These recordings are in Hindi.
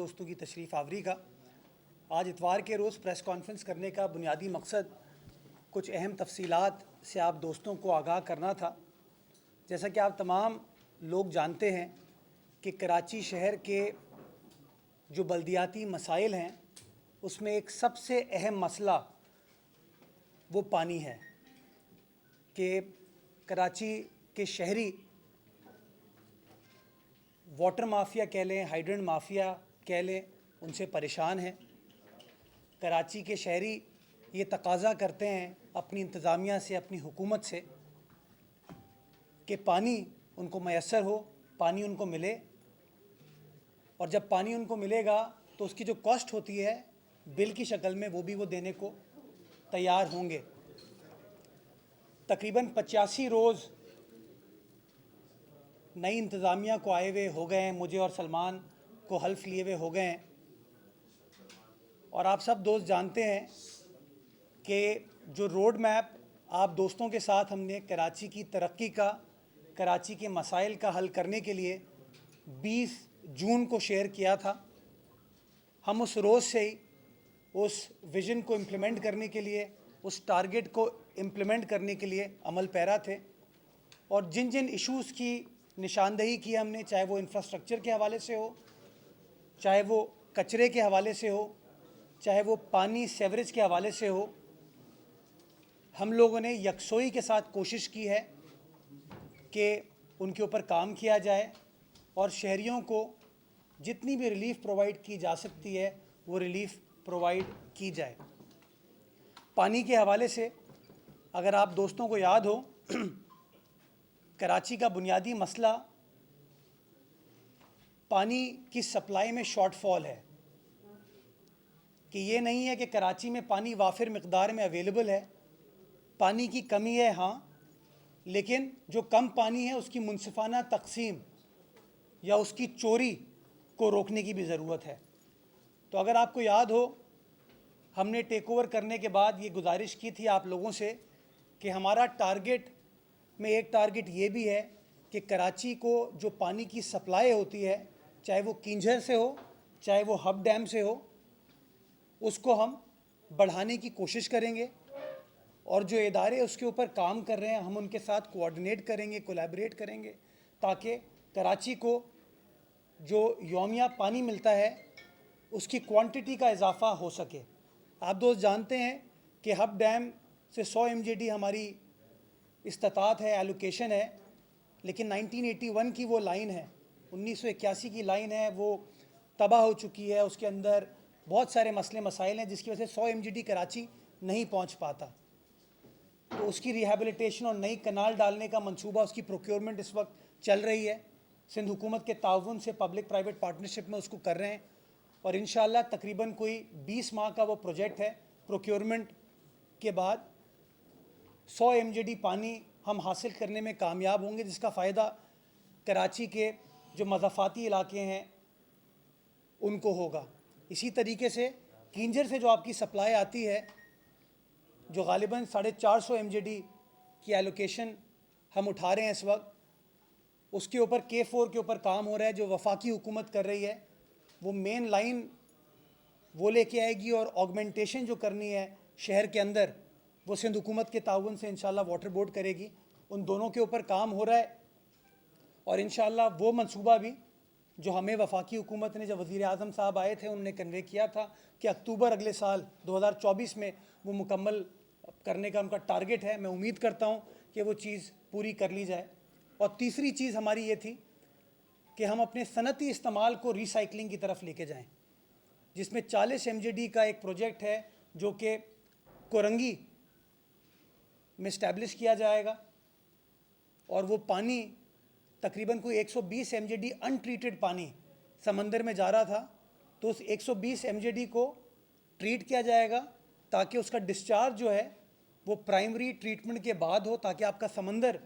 दोस्तों की तशरीफ़ आवरी का। आज इतवार के रोज़ प्रेस कॉन्फ्रेंस करने का बुनियादी मकसद कुछ अहम तफसीलात से आप दोस्तों को आगाह करना था। जैसा कि आप तमाम लोग जानते हैं कि कराची शहर के जो बल्दियाती मसाइल हैं उसमें एक सबसे अहम मसला वो पानी है कि कराची के शहरी वाटर माफिया कह लें, हाइड्रेंट माफिया कह लें, उनसे परेशान हैं। कराची के शहरी ये तकाज़ा करते हैं अपनी इंतज़ामिया से, अपनी हुकूमत से कि पानी उनको मैसर हो, पानी उनको मिले, और जब पानी उनको मिलेगा तो उसकी जो कॉस्ट होती है बिल की शक्ल में वो देने को तैयार होंगे। तकरीबन 85 रोज़ नई इंतज़ामिया को आए हुए हो गए हैं, मुझे और सलमान को हल्फ लिए हुए हो गए हैं। और आप सब दोस्त जानते हैं कि जो रोड मैप आप दोस्तों के साथ हमने कराची की तरक्की का, कराची के मसाइल का हल करने के लिए 20 जून को शेयर किया था, हम उस रोज़ से ही उस विज़न को इम्प्लीमेंट करने के लिए, उस टारगेट को इम्प्लीमेंट करने के लिए अमल पैरा थे। और जिन जिन इश्यूज़ की निशानदेही की हमने, चाहे वो इंफ्रास्ट्रक्चर के हवाले से हो, चाहे वो कचरे के हवाले से हो, चाहे वो पानी सेवरेज के हवाले से हो, हम लोगों ने यकसोई के साथ कोशिश की है कि उनके ऊपर काम किया जाए और शहरियों को जितनी भी रिलीफ़ प्रोवाइड की जा सकती है वो रिलीफ़ प्रोवाइड की जाए। पानी के हवाले से अगर आप दोस्तों को याद हो, कराची का बुनियादी मसला पानी की सप्लाई में शॉर्टफॉल है कि ये नहीं है कि कराची में पानी वाफिर मिक़दार में अवेलेबल है, पानी की कमी है हाँ, लेकिन जो कम पानी है उसकी मुनसिफाना तकसीम या उसकी चोरी को रोकने की भी ज़रूरत है। तो अगर आपको याद हो, हमने टेक ओवर करने के बाद ये गुजारिश की थी आप लोगों से कि हमारा टारगेट में एक टारगेट ये भी है कि कराची को जो पानी की सप्लाई होती है, चाहे वो किंझर से हो, चाहे वो हब डैम से हो, उसको हम बढ़ाने की कोशिश करेंगे। और जो इदारे उसके ऊपर काम कर रहे हैं हम उनके साथ कोऑर्डिनेट करेंगे, कोलैबोरेट करेंगे, ताकि कराची को जो यौमिया पानी मिलता है उसकी क्वांटिटी का इजाफ़ा हो सके। आप दोस्त जानते हैं कि हब डैम से 100 MJD हमारी इस्तात है, एलोकेशन है, लेकिन 1981 की वो लाइन है, 1981 की लाइन है, वो तबाह हो चुकी है। उसके अंदर बहुत सारे मसले मसाइल हैं जिसकी वजह से 100 MJD कराची नहीं पहुंच पाता। तो उसकी रिहैबिलिटेशन और नई कनाल डालने का मंसूबा, उसकी प्रोक्योरमेंट इस वक्त चल रही है। सिंध हुकूमत के ताउन से पब्लिक प्राइवेट पार्टनरशिप में उसको कर रहे हैं और इंशाअल्लाह तकरीबन कोई 20 माह का वो प्रोजेक्ट है। प्रोक्योरमेंट के बाद 100 MJD पानी हम हासिल करने में कामयाब होंगे, जिसका फ़ायदा कराची के जो मज़ाफ़ाती इलाके हैं उनको होगा। इसी तरीके से किंजर से जो आपकी सप्लाई आती है, जो ग़ालिबन 450 MJD की एलोकेशन हम उठा रहे हैं इस वक्त, उसके ऊपर K4 के ऊपर काम हो रहा है जो वफाकी हुकूमत कर रही है। वो मेन लाइन वो लेके आएगी और ऑगमेंटेशन जो करनी है शहर के अंदर वो सिंध हुकूमत के ताउन से इंशाल्लाह वाटर बोर्ड करेगी। उन दोनों के ऊपर काम हो रहा है और इंशाल्लाह वो मंसूबा भी जो हमें वफाकी हुकूमत ने, जब वज़ीर आज़म साहब आए थे, उन्होंने कन्वे किया था कि अक्टूबर अगले साल 2024 में वो मुकम्मल करने का उनका टारगेट है। मैं उम्मीद करता हूँ कि वो चीज़ पूरी कर ली जाए। और तीसरी चीज़ हमारी ये थी कि हम अपने सनती इस्तेमाल को रिसाइकलिंग की तरफ लेके जाएं, जिसमें 40 MJD का एक प्रोजेक्ट है जो कि कोरंगी में इस्टेब्लिश किया जाएगा और वो पानी तकरीबन कोई 120 MJD अनट्रीटेड पानी समंदर में जा रहा था, तो उस 120 MJD को ट्रीट किया जाएगा ताकि उसका डिस्चार्ज जो है वो प्राइमरी ट्रीटमेंट के बाद हो, ताकि आपका समंदर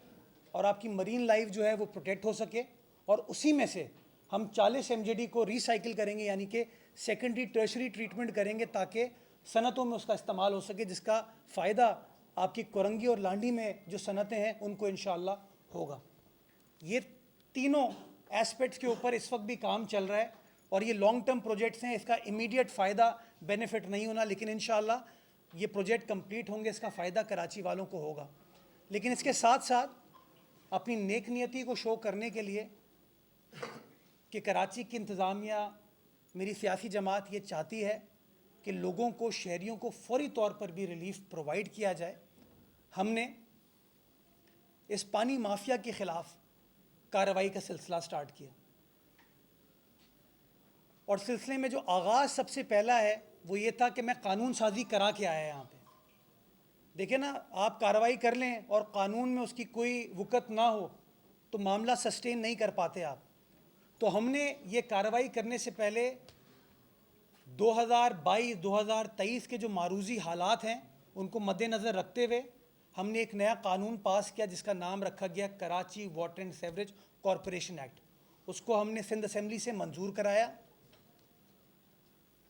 और आपकी मरीन लाइफ जो है वो प्रोटेक्ट हो सके। और उसी में से हम 40 MJD को रिसाइकिल करेंगे, यानी कि सेकेंडरी टर्शरी ट्रीटमेंट करेंगे ताकि सनतों में उसका इस्तेमाल हो सके, जिसका फ़ायदा आपकी कोरंगी और लांडी में जो सनतें हैं उनको इंशाअल्लाह होगा। ये तीनों एस्पेक्ट्स के ऊपर इस वक्त भी काम चल रहा है और ये लॉन्ग टर्म प्रोजेक्ट्स हैं, इसका इमीडिएट फ़ायदा बेनिफिट नहीं होना, लेकिन इंशाअल्लाह ये प्रोजेक्ट कंप्लीट होंगे, इसका फ़ायदा कराची वालों को होगा। लेकिन इसके साथ साथ अपनी नेक नियति को शो करने के लिए कि कराची की इंतज़ामिया, मेरी सियासी जमात ये चाहती है कि लोगों को, शहरियों को फ़ौरी तौर पर भी रिलीफ प्रोवाइड किया जाए, हमने इस पानी माफिया के ख़िलाफ़ कार्रवाई का सिलसिला स्टार्ट किया। और सिलसिले में जो आगाज़ सबसे पहला है वो ये था कि मैं कानून साजी करा के आया यहाँ पे। देखें ना, आप कार्रवाई कर लें और कानून में उसकी कोई वक़्त ना हो तो मामला सस्टेन नहीं कर पाते आप। तो हमने ये कार्रवाई करने से पहले 2022-2023 के जो मारूजी हालात हैं उनको मद्देनज़र रखते हुए हमने एक नया कानून पास किया जिसका नाम रखा गया Karachi water and sewerage corporation act. उसको हमने सिंध असेंबली से मंजूर कराया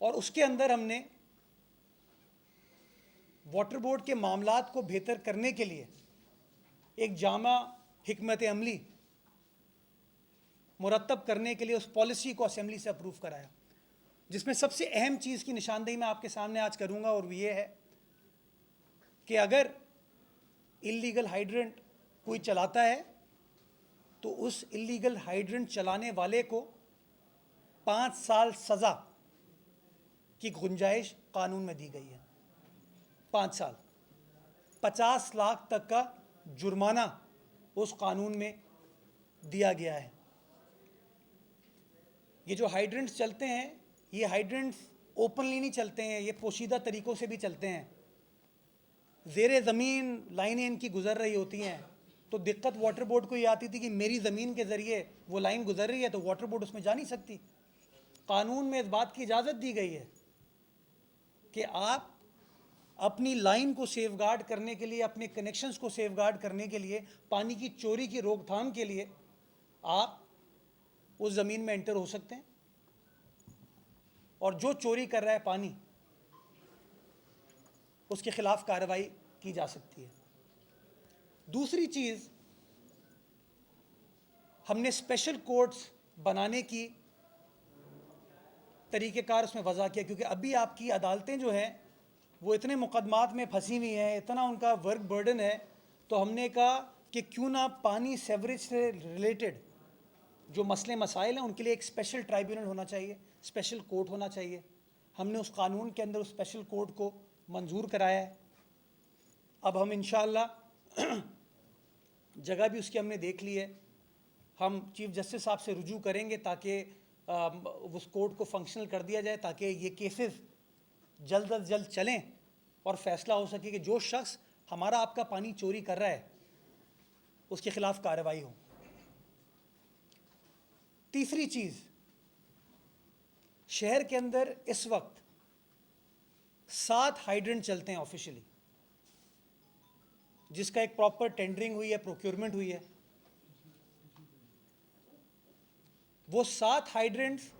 और उसके अंदर हमने वाटर बोर्ड के मामलात को बेहतर करने के लिए एक जामा हिकमत अमली मुरतब करने के लिए उस पॉलिसी को असेंबली से अप्रूव कराया, जिसमें सबसे अहम चीज़ की निशानदेही मैं आपके सामने आज करूंगा और वो ये है कि अगर इल्लीगल हाइड्रेंट कोई चलाता है तो उस इल्लीगल हाइड्रेंट चलाने वाले को 5 साल सज़ा की गुंजाइश कानून में दी गई है। 5 साल, 50 लाख तक का जुर्माना उस कानून में दिया गया है। ये जो हाइड्रेंट्स चलते हैं, ये हाइड्रेंट्स ओपनली नहीं चलते हैं, ये पोशीदा तरीक़ों से भी चलते हैं। ज़ेरे ज़मीन लाइनें इनकी गुज़र रही होती हैं, तो दिक्कत वाटर बोर्ड को ये आती थी कि मेरी ज़मीन के ज़रिए वो लाइन गुज़र रही है तो वाटर बोर्ड उसमें जा नहीं सकती। कानून में इस बात की इजाज़त दी गई है कि आप अपनी लाइन को सेफगार्ड करने के लिए, अपने कनेक्शंस को सेफगार्ड करने के लिए, पानी की चोरी की रोकथाम के लिए आप उस ज़मीन में एंटर हो सकते हैं और जो चोरी कर रहा है पानी, उसके ख़िलाफ़ कार्रवाई की जा सकती है। दूसरी चीज़, हमने स्पेशल कोर्ट्स बनाने की तरीक़ेकार उसमें वज़ा किया, क्योंकि अभी आपकी अदालतें जो हैं वो इतने मुकदमात में फंसी हुई हैं, इतना उनका वर्क बर्डन है, तो हमने कहा कि क्यों ना पानी सेवरेज से रिलेटेड जो मसले मसाइल हैं उनके लिए एक स्पेशल ट्राइब्यूनल होना चाहिए, स्पेशल कोर्ट होना चाहिए। हमने उस कानून के अंदर उस स्पेशल कोर्ट को मंजूर कराया है। अब हम इंशाअल्लाह जगह भी उसकी हमने देख ली है, हम चीफ़ जस्टिस साहब से रुजू करेंगे ताकि उस कोर्ट को फंक्शनल कर दिया जाए, ताकि ये केसेस जल्द अज जल्द चलें और फ़ैसला हो सके कि जो शख्स हमारा आपका पानी चोरी कर रहा है उसके ख़िलाफ़ कार्रवाई हो। तीसरी चीज़, शहर के अंदर इस वक्त 7 हाइड्रेंट चलते हैं ऑफिशियली, जिसका एक प्रॉपर टेंडरिंग हुई है, प्रोक्योरमेंट हुई है। वो 7 हाइड्रेंट्स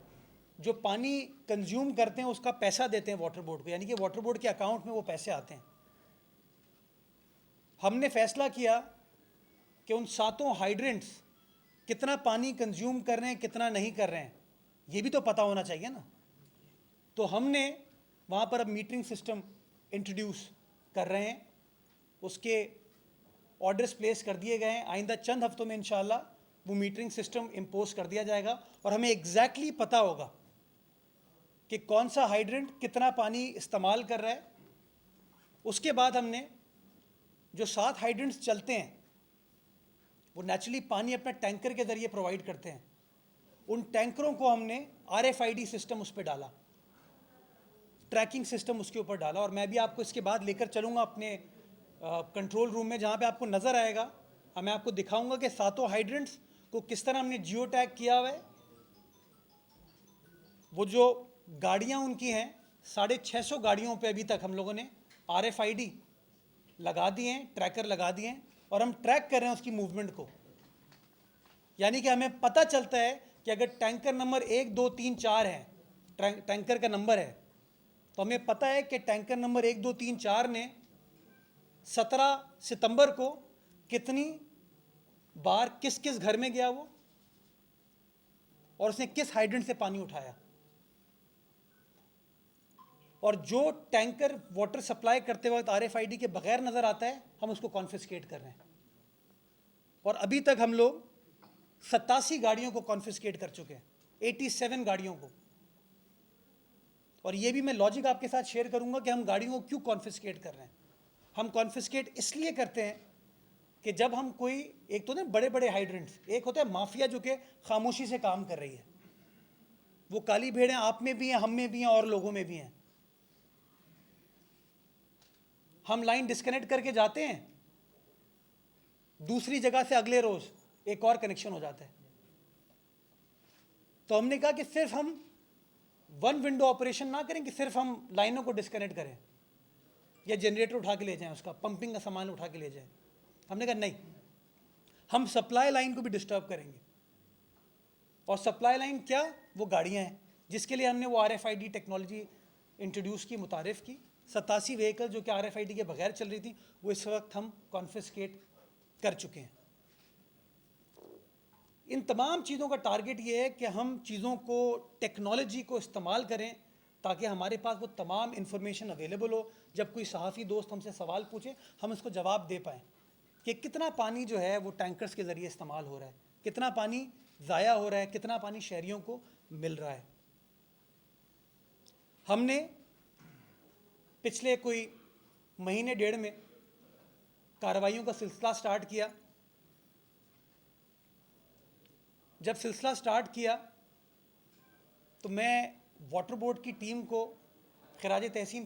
जो पानी कंज्यूम करते हैं उसका पैसा देते हैं वाटर बोर्ड को, यानी कि वाटर बोर्ड के अकाउंट में वो पैसे आते हैं। हमने फैसला किया कि उन 7 हाइड्रेंट्स कितना पानी कंज्यूम कर रहे हैं, कितना नहीं कर रहे हैं, ये भी तो पता होना चाहिए ना। तो हमने वहाँ पर अब मीटरिंग सिस्टम इंट्रोड्यूस कर रहे हैं, उसके ऑर्डर्स प्लेस कर दिए गए हैं। आइंदा चंद हफ्तों में इंशाअल्लाह वो मीटरिंग सिस्टम इम्पोज कर दिया जाएगा और हमें एग्जैक्टली पता होगा कि कौन सा हाइड्रेंट कितना पानी इस्तेमाल कर रहा है। उसके बाद हमने जो 7 हाइड्रेंट्स चलते हैं वो नेचुरली पानी अपना टैंकर के ज़रिए प्रोवाइड करते हैं। उन टैंकरों को हमने RFID सिस्टम उस पर डाला, ट्रैकिंग सिस्टम उसके ऊपर डाला, और मैं भी आपको इसके बाद लेकर चलूँगा अपने कंट्रोल रूम में, जहाँ पे आपको नज़र आएगा। मैं आपको दिखाऊंगा कि 7 हाइड्रेंट्स को किस तरह हमने जियो टैग किया हुआ है। वो जो गाड़ियाँ उनकी हैं, 650 गाड़ियों पे अभी तक हम लोगों ने RFID लगा दिए हैं, ट्रैकर लगा दिए हैं, और हम ट्रैक कर रहे हैं उसकी मूवमेंट को। यानी कि हमें पता चलता है कि अगर टैंकर नंबर 1, 2, 3, 4 है, टैंकर का नंबर है, तो हमें पता है कि टैंकर नंबर 1, 2, 3, 4 ने 17 सितंबर को कितनी बार किस किस घर में गया वो, और उसने किस हाइड्रेंट से पानी उठाया। और जो टैंकर वाटर सप्लाई करते वक्त RFID के बगैर नज़र आता है हम उसको कॉन्फिस्केट कर रहे हैं। और अभी तक हम लोग 87 गाड़ियों को कॉन्फिस्केट कर चुके हैं, 87 गाड़ियों को। और ये भी मैं लॉजिक आपके साथ शेयर करूंगा कि हम गाड़ियों को क्यों कॉन्फिस्केट कर रहे हैं। हम कॉन्फिस्केट इसलिए करते हैं कि जब हम कोई, एक तो ना बड़े बड़े हाइड्रेंट्स, एक होता है माफिया जो कि खामोशी से काम कर रही है, वो काली भेड़ें आप में भी हैं, हम में भी हैं और लोगों में भी हैं। हम लाइन डिस्कनेक्ट करके जाते हैं, दूसरी जगह से अगले रोज एक और कनेक्शन हो जाता है। तो हमने कहा कि सिर्फ हम वन विंडो ऑपरेशन ना करें कि सिर्फ हम लाइनों को डिस्कनेक्ट करें या जनरेटर उठा के ले जाएं, उसका पंपिंग का सामान उठा के ले जाएं। हमने कहा नहीं, हम सप्लाई लाइन को भी डिस्टर्ब करेंगे। और सप्लाई लाइन क्या, वो गाड़ियां हैं, जिसके लिए हमने वो RFID टेक्नोलॉजी इंट्रोड्यूस की, मुतारिफ की। 87 व्हीकल जो कि RFID के बगैर चल रही थी वो इस वक्त हम कॉन्फिस्केट कर चुके हैं। इन तमाम चीज़ों का टारगेट ये है कि हम चीज़ों को, टेक्नोलॉजी को इस्तेमाल करें ताकि हमारे पास वो तमाम इंफॉर्मेशन अवेलेबल हो। जब कोई सहाफ़ी दोस्त हमसे सवाल पूछे हम उसको जवाब दे पाएँ कि कितना पानी जो है वो टैंकर्स के ज़रिए इस्तेमाल हो रहा है, कितना पानी ज़ाया हो रहा है, कितना पानी शहरियों को मिल रहा है। हमने पिछले कोई महीने डेढ़ में कार्रवाइयों का सिलसिला स्टार्ट किया। जब सिलसिला स्टार्ट किया तो मैं वाटर बोर्ड की टीम को खिराज तहसीन